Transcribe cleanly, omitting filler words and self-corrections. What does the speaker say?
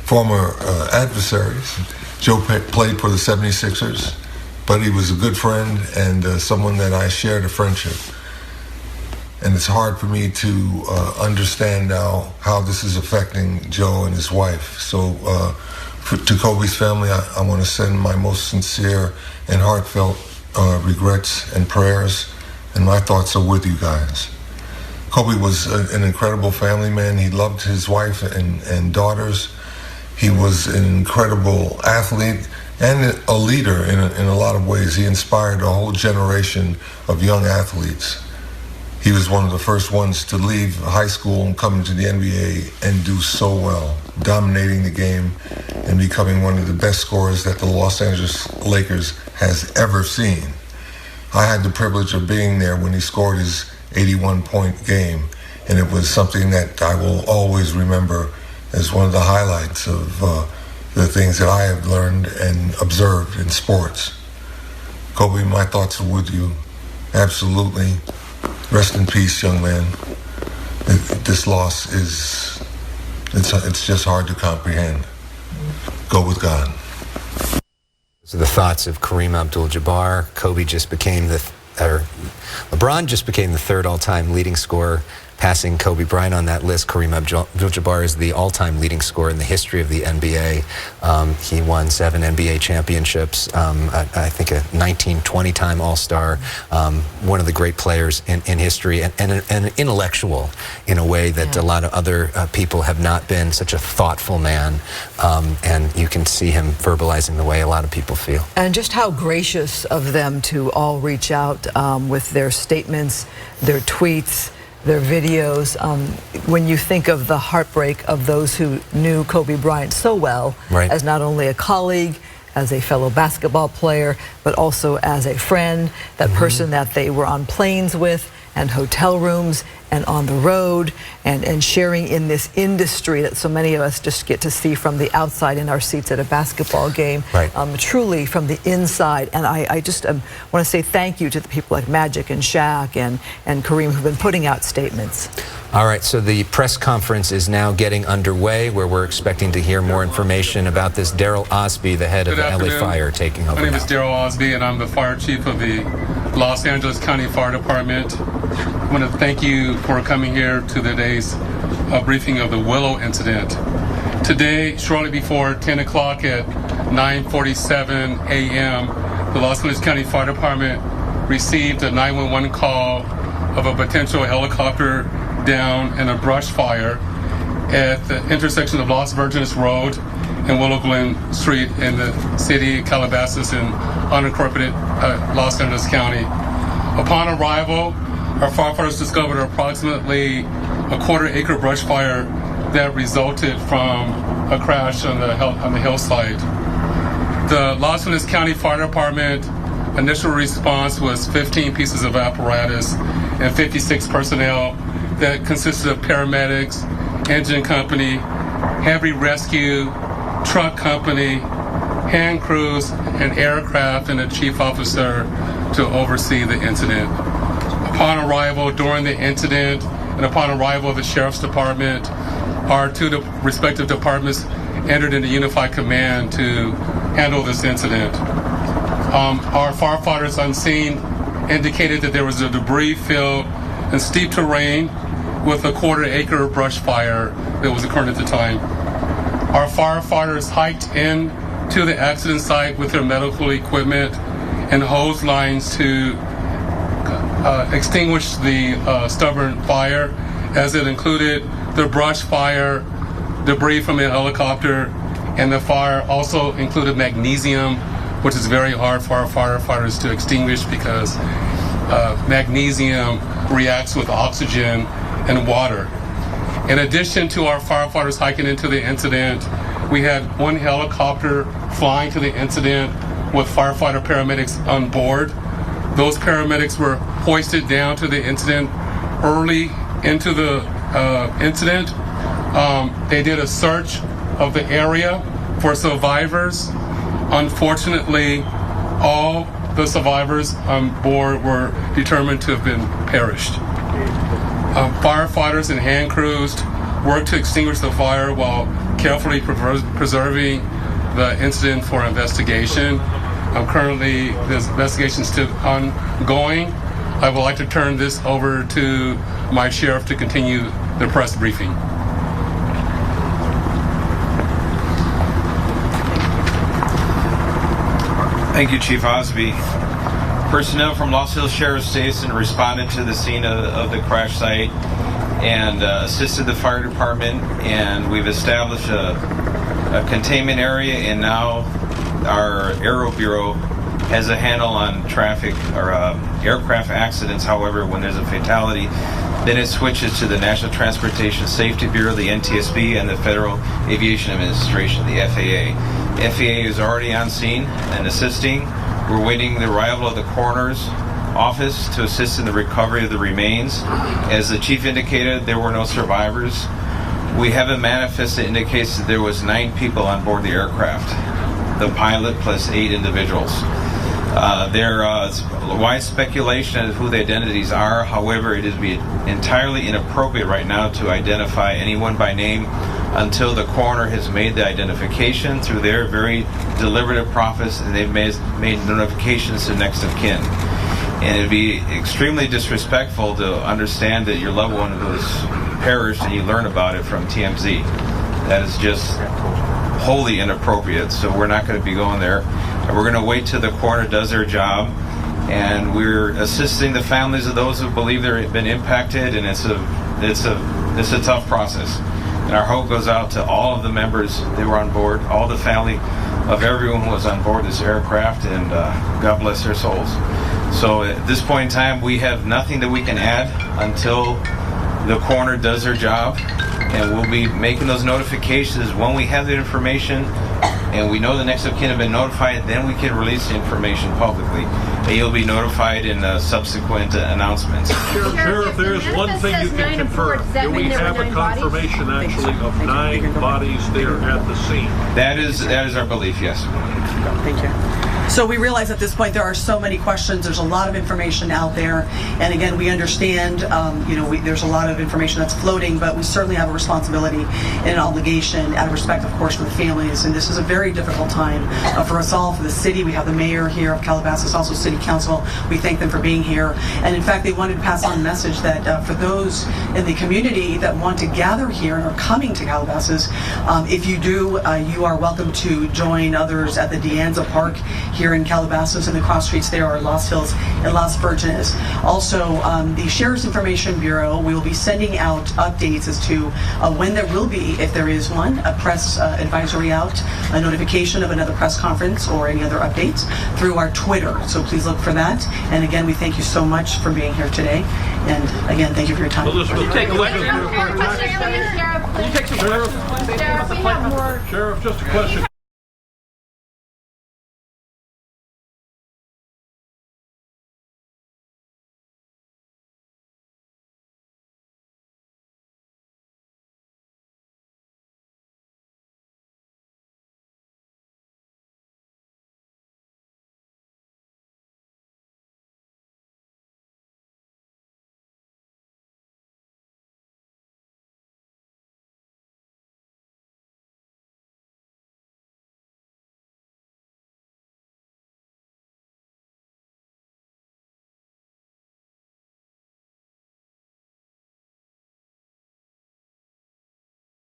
former adversaries. Joe played for the 76ers, but he was a good friend and someone that I shared a friendship. And it's hard for me to understand now how this is affecting Joe and his wife. So to Kobe's family, I want to send my most sincere and heartfelt regrets and prayers, and my thoughts are with you guys. Kobe was an incredible family man. He loved his wife and daughters. He was an incredible athlete and a leader in a lot of ways. He inspired a whole generation of young athletes. He was one of the first ones to leave high school and come into the NBA and do so well, dominating the game and becoming one of the best scorers that the Los Angeles Lakers has ever seen. I had the privilege of being there when he scored his 81-point game, and it was something that I will always remember as one of the highlights of the things that I have learned and observed in sports. Kobe, my thoughts are with you. Absolutely. Rest in peace, young man. This loss it's just hard to comprehend. Go with God. So the thoughts of Kareem Abdul-Jabbar. LeBron just became the third all-time leading scorer, passing Kobe Bryant on that list. Kareem Abdul-Jabbar is the all-time leading scorer in the history of the NBA. He won 7 NBA championships, I think a 19-20-time All-Star, one of the great players in history, and an intellectual in a way that a lot of other people have not been. Such a thoughtful man, and you can see him verbalizing the way a lot of people feel. And just how gracious of them to all reach out with their statements, their tweets, their videos. When you think of the heartbreak of those who knew Kobe Bryant so well, as not only a colleague, as a fellow basketball player, but also as a friend, that person that they were on planes with and hotel rooms and on the road and sharing in this industry that so many of us just get to see from the outside in our seats at a basketball game, truly from the inside. And I just want to say thank you to the people like Magic and Shaq and Kareem who've been putting out statements. All right, so the press conference is now getting underway, where we're expecting to hear more information about this. Daryl Osby, the head of the LA Fire, taking over. My name is Daryl Osby, and I'm the fire chief of the Los Angeles County Fire Department. I want to thank you for coming here to today's briefing of the Willow incident. Today, shortly before 10 o'clock at 9:47 a.m., the Los Angeles County Fire Department received a 911 call of a potential helicopter down in a brush fire at the intersection of Los Virgenes Road and Willow Glen Street in the city of Calabasas in unincorporated Los Angeles County. Upon arrival, our firefighters discovered approximately a quarter-acre brush fire that resulted from a crash on the hillside. The Los Angeles County Fire Department initial response was 15 pieces of apparatus and 56 personnel that consisted of paramedics, engine company, heavy rescue, truck company, hand crews, and aircraft, and a chief officer to oversee the incident. Upon arrival during the incident and upon arrival of the Sheriff's Department, our two respective departments entered into unified command to handle this incident. Our firefighters on scene indicated that there was a debris field and steep terrain with a quarter-acre brush fire that was occurring at the time. Our firefighters hiked in to the accident site with their medical equipment and hose lines to extinguish the stubborn fire, as it included the brush fire, debris from a helicopter, and the fire also included magnesium, which is very hard for our firefighters to extinguish because magnesium reacts with oxygen and water. In addition to our firefighters hiking into the incident, we had one helicopter flying to the incident with firefighter paramedics on board. Those paramedics were hoisted down to the incident early into the incident. They did a search of the area for survivors. Unfortunately, all the survivors on board were determined to have been perished. Firefighters and hand crews worked to extinguish the fire while carefully preserving the incident for investigation. Currently, this investigation is still ongoing. I would like to turn this over to my sheriff to continue the press briefing. Thank you, Chief Osby. Personnel from Lost Hills Sheriff's Station responded to the scene of the crash site and assisted the fire department, and we've established a containment area, and now our Aero Bureau has a handle on traffic or aircraft accidents. However, when there's a fatality, then it switches to the National Transportation Safety Bureau, the NTSB, and the Federal Aviation Administration, the FAA. FAA is already on scene and assisting. We're waiting the arrival of the coroner's office to assist in the recovery of the remains. As the chief indicated, there were no survivors. We have a manifest that indicates that there was 9 people on board the aircraft, the pilot plus 8 individuals. There is wide speculation as to who the identities are. However, it is entirely inappropriate right now to identify anyone by name until the coroner has made the identification through their very deliberative process, and they've made notifications to next of kin. And it'd be extremely disrespectful to understand that your loved one was perished and you learn about it from TMZ. That is just wholly inappropriate, so we're not going to be going there. We're going to wait till the coroner does their job, and we're assisting the families of those who believe they've been impacted, and it's a tough process. And our hope goes out to all of the members that were on board, all the family of everyone who was on board this aircraft, and God bless their souls. So at this point in time, we have nothing that we can add until the coroner does their job, and we'll be making those notifications when we have the information and we know the next of kin have been notified. Then we can release the information publicly, and you'll be notified in subsequent announcements. Sheriff, there is one thing you can confirm. Do we have a confirmation actually of 9 bodies there at the scene? That is our belief, yes. Thank you. So we realize at this point there are so many questions. There's a lot of information out there, and again, we understand. There's a lot of information that's floating, but we certainly have a responsibility and an obligation, out of respect, of course, for the families. And this is a very difficult time for us all, for the city. We have the mayor here of Calabasas, also City Council. We thank them for being here, and in fact, they wanted to pass on a message that for those in the community that want to gather here and are coming to Calabasas, if you do, you are welcome to join others at the Deanza Park here in Calabasas, and the cross streets there are Lost Hills and Las Virgenes. Also, the Sheriff's Information Bureau will be sending out updates as to when there will be, if there is one, a press advisory out, a notification of another press conference or any other updates through our Twitter. So please look for that. And again, we thank you so much for being here today. And again, thank you for your time. Elizabeth, take a look at Sheriff, Sheriff, just a question.